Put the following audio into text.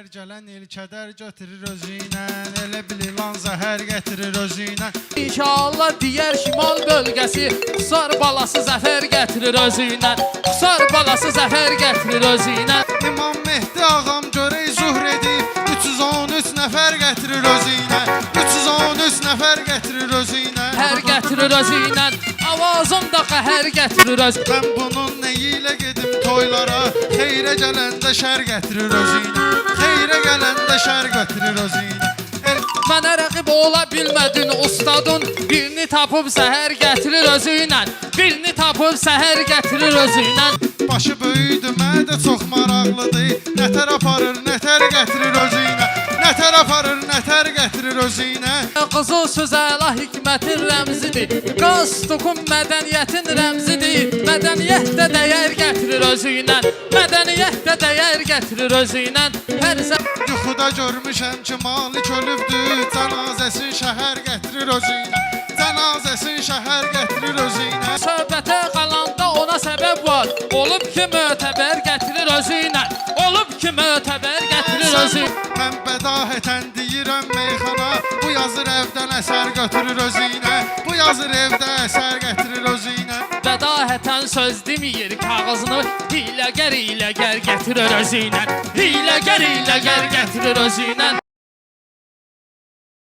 gələn il kədər götürür özüylə, elə bil ilan zəhər gətirir özüylə. İnşallah digər şimal bölgəsi Qusar balası zəfər gətirir özüylə, Qusar balası zəfər gətirir özüylə. İmam Mehdi ağam görək zuhr edib 313 nəfər gətirir özüylə, 313 nəfər gətirir özüylə. Hər gətirir özüylə, avazında qəhər gətirir özüylə. Mən bunun neyi ilə gedim toylara, xeyrə gələndə şər gətirir özüylə, xeyrə gələndə şər götürür özüylə. Mənə rəqib ola bilmədin ustadın, birini tapıb səhər gətirir özüylə, birini tapıb səhər gətirir özüylə. Başı böyüdü, mədə çox maraqlıdır, nətər aparır, nətər gətirir özüylə, nətər aparır, nətər gətirir özüylə. Qızıl söz əla hikmətin rəmzidir, qaz toxum mədəniyyətin rəmzidir. Mədəniyyət də dəyər gətirir özüylə, mədəniyyət də dəyər gətirir özüylə. Hər Yuxuda görmüşəm ki, malik ölübdür, cənazəsin şəhər gətirir özüylə, cənazəsin şəhər gətirir özüylə. söhbətə qalanda ona səbəb var, olub ki mötəbər gətirir özüylə, olub ki mötəbər gətirir özüylə. Mən bədahətən deyirəm meyxana, bu yazır evdən əsər götürür özüylə, bu yazır evdə əsər gətirir özüylə. Bədahətən söz deməyir kağızını, hiləgər gətirir özüylə, hiləgər gətirir özüylə.